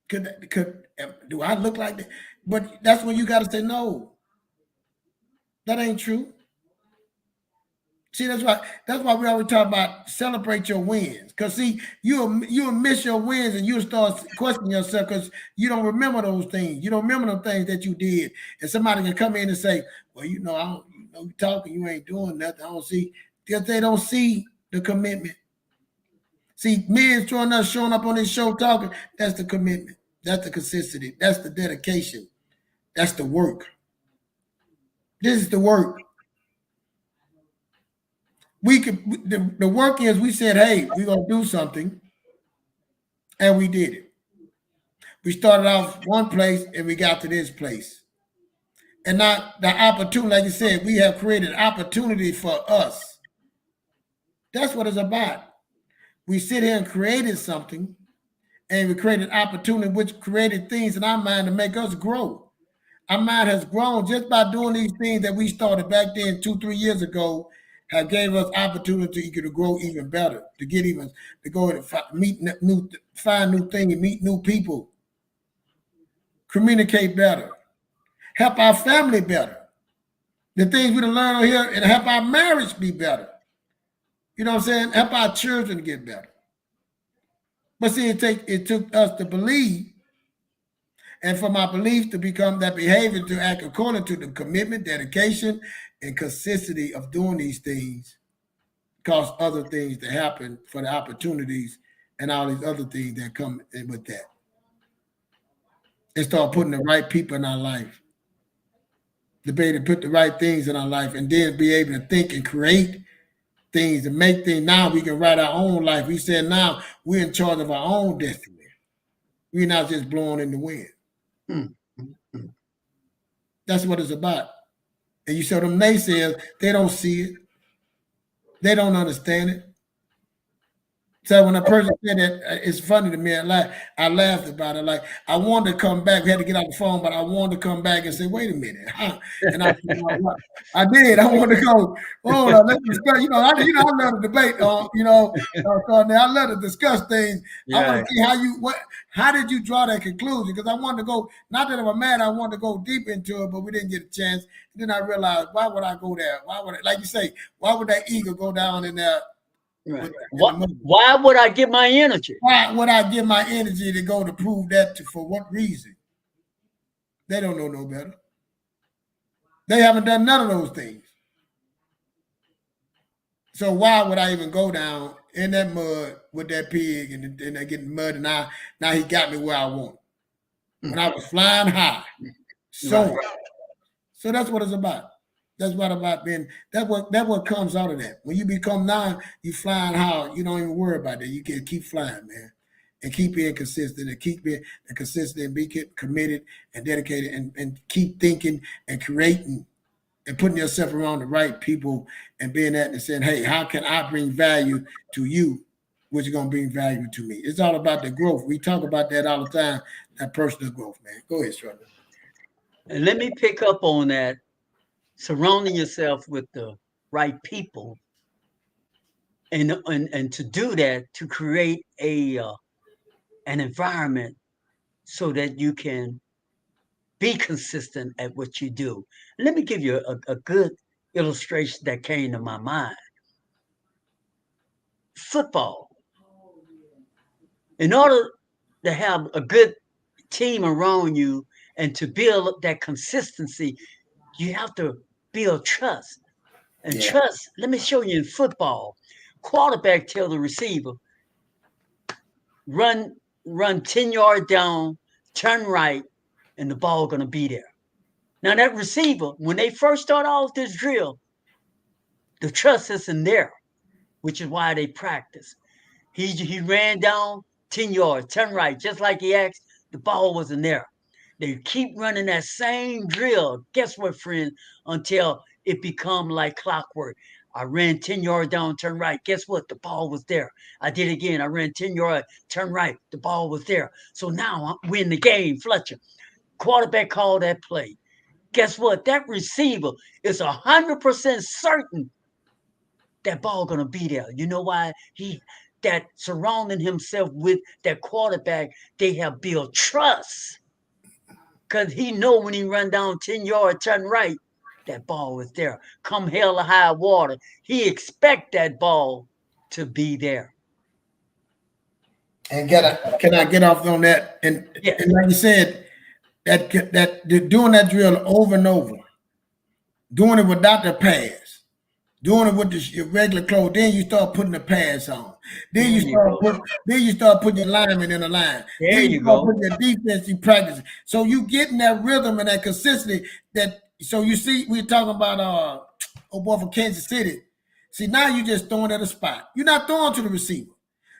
Do I look like that? But that's when you got to say, no, that ain't true. See, that's why we always talk about celebrate your wins. Because see, you'll miss your wins and you'll start questioning yourself because you don't remember those things. You don't remember the things that you did. And somebody can come in and say, well, I don't, you talking, you ain't doing nothing. I don't see, because they don't see the commitment. See, men showing up on this show talking, that's the commitment. That's the consistency. That's the dedication. That's the work. This is the work. The work is we said, hey, we're gonna do something, and we did it. We started off one place and we got to this place. And now the opportunity, like you said, we have created opportunity for us. That's what it's about. We sit here and created something, and we created opportunity, which created things in our mind to make us grow. Our mind has grown just by doing these things that we started back then 2-3 years ago. Have gave us opportunity to grow even better, to go and find new things, meet new people, communicate better, help our family better. The things we learn here and help our marriage be better. You know what I'm saying? Help our children get better. But see, it took us to believe, and from our belief to become that behavior to act according to the commitment, dedication, and consistency of doing these things. Cause other things to happen for the opportunities and all these other things that come in with that. And start putting the right people in our life. To be able to put the right things in our life and then be able to think and create things and make things. Now we can write our own life. We said now we're in charge of our own destiny. We're not just blowing in the wind. Mm-hmm. That's what it's about. And you saw them naysayers, they don't see it. They don't understand it. So when a person said that, it's funny to me. I laughed about it. Like I wanted to come back. We had to get out the phone, but I wanted to come back and say, "Wait a minute." Huh? And I did. I wanted to go. Oh, no, let's discuss. I love to debate. I love to discuss things. Yeah. I want to see how did you draw that conclusion? Because I wanted to go. Not that I'm mad. I wanted to go deep into it, but we didn't get a chance. And then I realized, why would I go there? Why would like you say? Why would that ego go down in there? Right. Why would I give my energy? Why would I give my energy to go to prove that for what reason? They don't know no better. They haven't done none of those things. So why would I even go down in that mud with that pig and I get mud and now he got me where I want. When I was flying high. So that's what it's about. That's what about being. That what comes out of that. When you become now, you flying high. You don't even worry about that. You can keep flying, man, and keep being consistent, and keep being consistent, and be committed and dedicated, and keep thinking and creating, and putting yourself around the right people, and being that and saying, "Hey, how can I bring value to you, which is gonna bring value to me?" It's all about the growth. We talk about that all the time. That personal growth, man. Go ahead, Shirley. And let me pick up on that. surrounding yourself with the right people, and to do that, to create a an environment so that you can be consistent at what you do. Let me give you a good illustration that came to my mind. Football. In order to have a good team around you and to build up that consistency, you have to build trust. And Yeah. trust, let me show you in football. Quarterback tell the receiver, run run 10 yards down, turn right, and the ball gonna be there. Now that receiver, when they first start off this drill, the trust isn't there, which is why they practice. He ran down 10 yards, turn right, just like he asked, the ball wasn't there. They keep running that same drill. Guess what, friend? Until it become like clockwork. I ran 10 yards down, turn right. Guess what? The ball was there. I did it again. I ran 10 yards, turn right. The ball was there. So now we're in the game, Fletcher. Quarterback called that play. Guess what? That receiver is 100% certain that ball gonna be there. You know why? He that surrounding himself with that quarterback, they have built trust. Cause he know when he run down 10 yards, turn right, that ball was there. Come hell or high water, he expect that ball to be there. And can I get off on that? Yes. And like you said, doing that drill over and over, doing it without the pads, doing it with your regular clothes. Then you start putting the pads on. There you go. Then you start putting your lineman in the line. There Then you you start go. putting your defense you practice. So you getting that rhythm and that consistency. So you see, we're talking about oh boy from Kansas City. See, now you just throwing at a spot. You're not throwing to the receiver.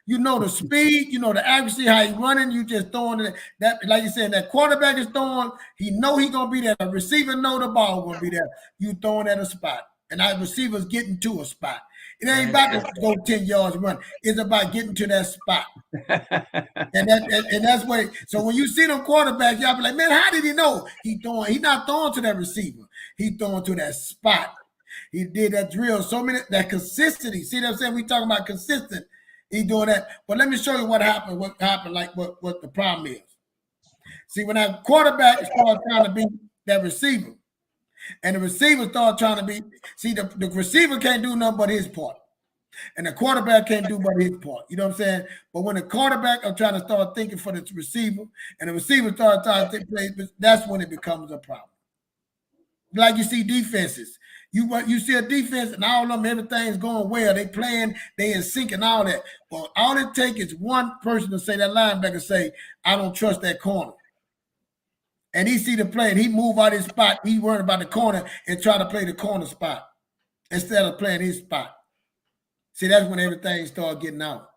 You know the speed, you know the accuracy, how he running. You just throwing it. That, like you said, that quarterback is throwing. He know he gonna be there. The receiver know the ball gonna be there. You throwing at a spot, and that receiver's getting to a spot. It ain't about to go 10 yards run. It's about getting to that spot. And that's what. So when you see them quarterbacks, y'all be like, man, how did he know? He throwing. He not throwing to that receiver. He throwing to that spot. He did that drill. So many that consistency. See what I'm saying? We talking about consistent. He doing that. But let me show you what happened. What happened? Like what the problem is. See, when that quarterback started trying to beat that receiver, and the receiver started trying to beat. See, the receiver can't do nothing but his part. And the quarterback can't do but his part. You know what I'm saying? But when the quarterback are trying to start thinking for the receiver, and the receiver starts trying to play, that's when it becomes a problem. Like you see defenses. You see a defense and all of them, everything's going well. They playing, they in sync and all that. But all it takes is one person to say, that linebacker say, I don't trust that corner. And he see the play and he move out his spot. He worried about the corner and try to play the corner spot instead of playing his spot. See, that's when everything start getting out.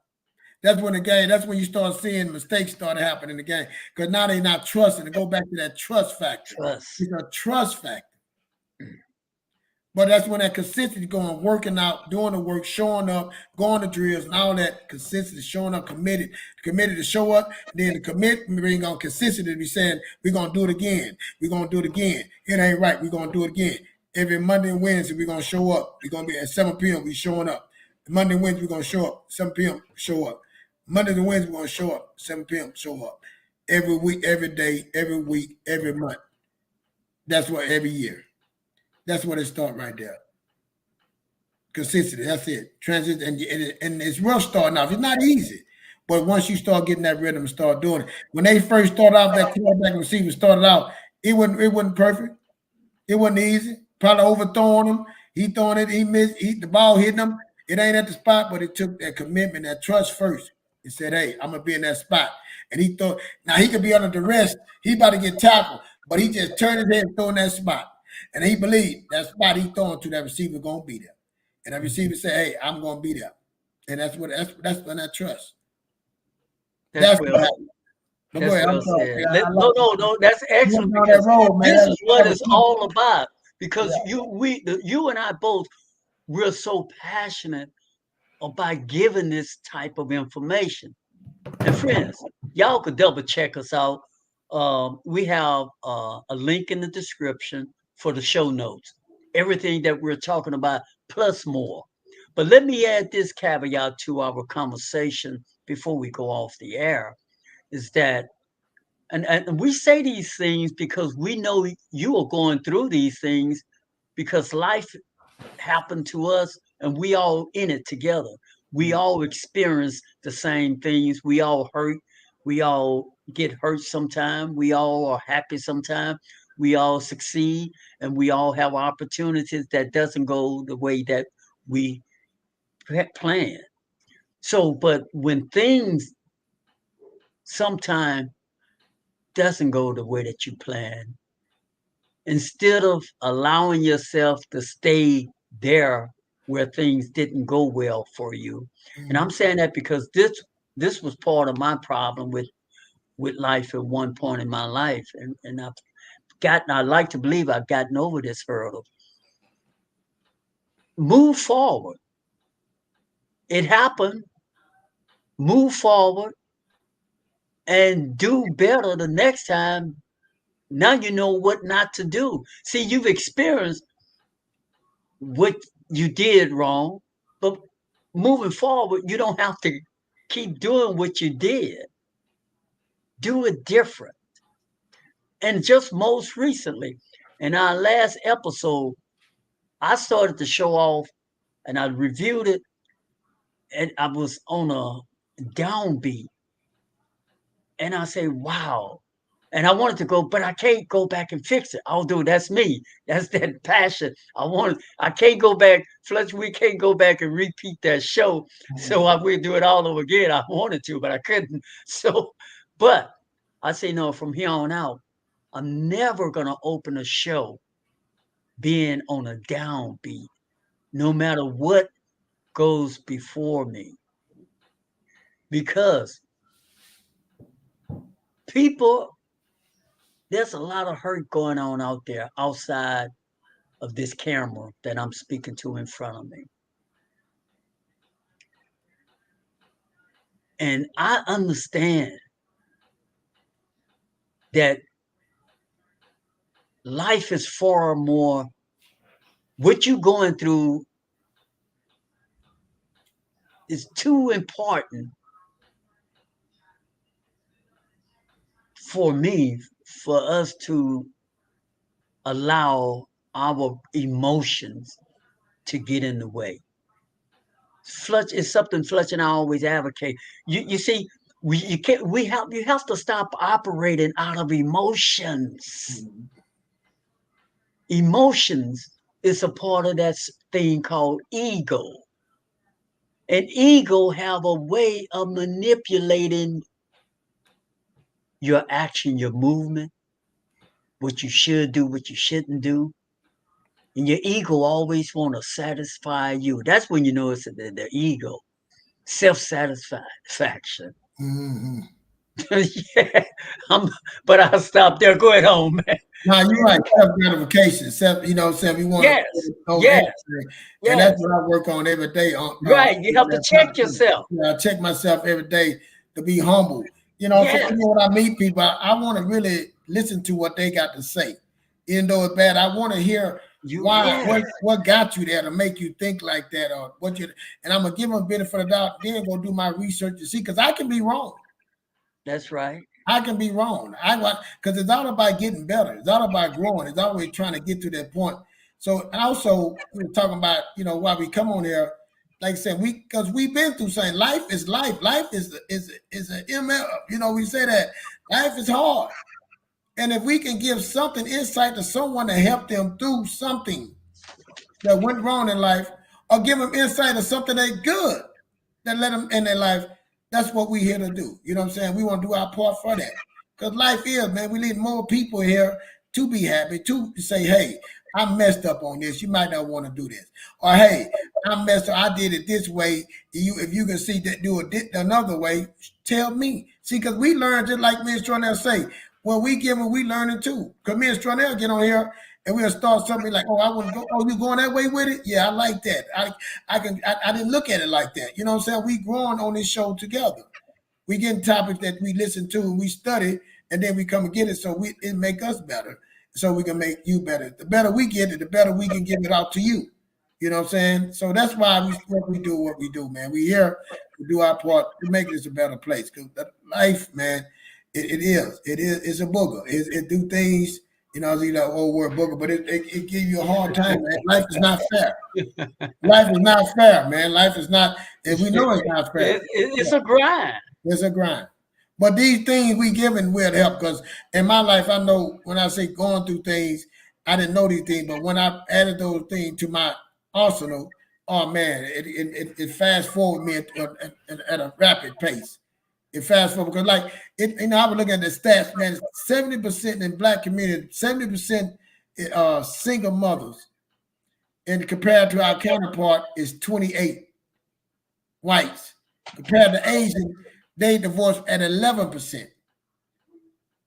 That's when that's when you start seeing mistakes start happening in the game. Because now they're not trusting. To go back to that trust factor. It's a trust factor. But that's when that consistency going, working out, doing the work, showing up, going to drills and all that consistency, showing up, committed to show up. Then the commitment bring on consistency to be saying, we're going to do it again. We're going to do it again. It ain't right. We're going to do it again. Every Monday and Wednesday, we're going to show up. We're going to be at 7 p.m. We showing up. Monday and Wednesday, we're going to show up. 7 p.m. show up. Monday and Wednesday, we're going to show up. 7 p.m. show up. Every week, every day, every week, every month. That's what every year. That's what it starts right there. Consistency, that's it. Transit, and it's rough starting off. It's not easy. But once you start getting that rhythm and start doing it. When they first started off, that quarterback and receiver started out, it wasn't perfect. It wasn't easy. Probably overthrowing him. He throwing it, he missed, the ball hitting him. It ain't at the spot, but it took that commitment, that trust first. He said, hey, I'm gonna be in that spot. And he thought, now he could be under duress, he about to get tackled, but he just turned his head and throw in that spot. And he believed that spot he throwing to, that receiver gonna be there. And that receiver said, hey, I'm gonna be there. And that's when that trust. That's what happened. That's well said. No, that's excellent, because this is what it's all about. Because you and I both, we're so passionate about giving this type of information. And friends, y'all could double check us out. We have a link in the description for the show notes. everything that we're talking about, plus more. But let me add this caveat to our conversation before we go off the air is that, and we say these things because we know you are going through these things because life happened to us and we all in it together. We all experience the same things. We all hurt. We all get hurt sometime. We all are happy sometime. We all succeed and we all have opportunities that doesn't go the way that we plan. So, but when things sometime doesn't go the way that you plan, instead of allowing yourself to stay there where things didn't go well for you. And I'm saying that because this was part of my problem with life at one point in my life. And I like to believe I've gotten over this hurdle. Move forward. It happened. Move forward and do better the next time. Now you know what not to do. See, you've experienced what you did wrong, but moving forward, you don't have to keep doing what you did. Do it different. And just most recently, in our last episode, I started to show off and I reviewed it, and I was on a downbeat. And I say, wow. And I wanted to go, but I can't go back and fix it. I'll do it. That's me. That's that passion. I can't go back. Fletcher, we can't go back and repeat that show. So I will do it all over again. I wanted to, but I couldn't. So, but I say, no, from here on out, I'm never going to open a show being on a downbeat, no matter what goes before me. Because people, there's a lot of hurt going on out there outside of this camera that I'm speaking to in front of me. And I understand that life is far more, what you're going through is too important for me, for us to allow our emotions to get in the way. Fletch is something Fletch and I always advocate. You see, you have to stop operating out of emotions. Emotions is a part of that thing called ego. And ego have a way of manipulating your action, your movement, what you should do, what you shouldn't do. And your ego always want to satisfy you. That's when you know it's the ego, self-satisfaction. Yeah, but I'll stop there. Go ahead home, man. No, you're right. Self-gratification. You know what I'm saying? We want to and that's what I work on every day. Right. You have to check yourself. I check myself every day to be humble. You know, so when I meet people, I want to really listen to what they got to say. Even though it's bad, I want to hear what got you there to make you think like that, or and I'm gonna give them a benefit of the doubt, then go do my research to see, because I can be wrong. That's right. I can be wrong. Because it's all about getting better. It's all about growing. It's always trying to get to that point. So also we're talking about, why we come on here, like I said, because we've been through something. Life is life. Life is an ML. We say that life is hard. And if we can give something insight to someone to help them through something that went wrong in life, or give them insight to something that's good that let them in their life, that's what we're here to do. You know what I'm saying? We want to do our part for that. Because life is, man, we need more people here to be happy, to say, hey, I messed up on this. You might not want to do this. Or, hey, I messed up. I did it this way. If you can see that, do it another way, tell me. See, because we learn, just like me and Stronell say, when we give them, we learning too. Because me and Stronell get on here and we'll start something like, I want to go, you going that way with it? Yeah, I like that. I didn't look at it like that. You know what I'm saying? We growing on this show together. We getting topics that we listen to and we study, and then we come and get it, so it make us better. so we can make you better. The better we get it, the better we can give it out to you. You know what I'm saying? So that's why we do what we do, man. We here to do our part to make this a better place. Because life, man, it is. It's a booger. It do things, you know, it's like old word booger, but it give you a hard time, man. Life is not fair. Life is not fair, man. Life is not, and we know it's not fair. It's a grind. It's a grind. But these things we given will help, because in my life, I know when I say going through things, I didn't know these things, but when I added those things to my arsenal, oh man, it fast forward me at a rapid pace. It fast forward because like it, you know, I was looking at the stats, man. 70% in black community, 70% single mothers, and compared to our counterpart is 28 whites. Compared to Asian, they divorced at 11%.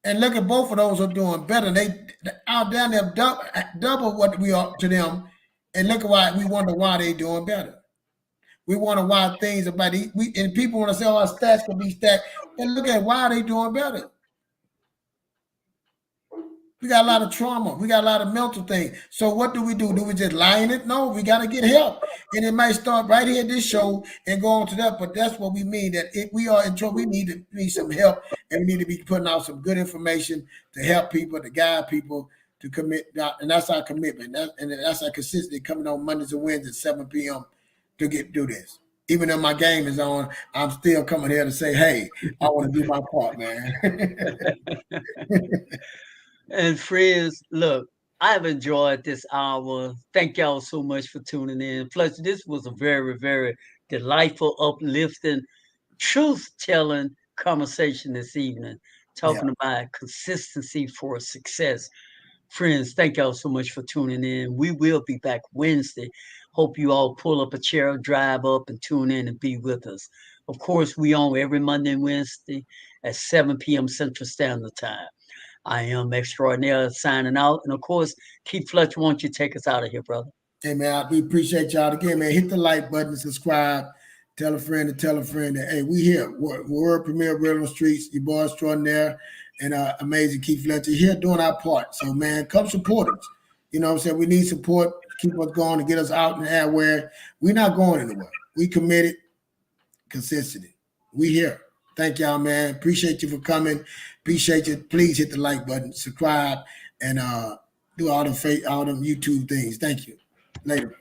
And look at both of those are doing better. They out down there double what we are to them. And look at why we wonder why they doing better. We wonder why things about it. And people want to say, "Oh, our stats can be stacked." And look at why they doing better. We got a lot of trauma. We got a lot of mental things. So what do? Do we just lie in it? No, we got to get help. And it might start right here at this show and go on to that. But that's what we mean, that if we are in trouble, we need some help. And we need to be putting out some good information to help people, to guide people to commit. And that's our commitment. That's our consistency, coming on Mondays and Wednesdays at 7 p.m. to do this. Even though my game is on, I'm still coming here to say, hey, I want to do my part, man. And friends, look, I've enjoyed this hour. Thank y'all so much for tuning in. Plus, this was a very, very delightful, uplifting, truth-telling conversation this evening, talking about consistency for success. Friends, thank y'all so much for tuning in. We will be back Wednesday. Hope you all pull up a chair, drive up, and tune in and be with us. Of course, we on every Monday and Wednesday at 7 p.m. Central Standard Time. I am extraordinaire signing out. And of course, Keith Fletcher, won't you take us out of here, brother? Hey, man, we appreciate y'all again, man. Hit the like button, subscribe, tell a friend that, hey, we here. World Premier Real on the Streets, your boy extraordinaire and amazing Keith Fletcher here doing our part. So, man, come support us. You know what I'm saying? We need support to keep us going, to get us out in the air where we're not going anywhere. We committed, consistently. We here. Thank y'all, man. Appreciate you for coming. Appreciate you. Please hit the like button, subscribe, and do all them YouTube things. Thank you. Later.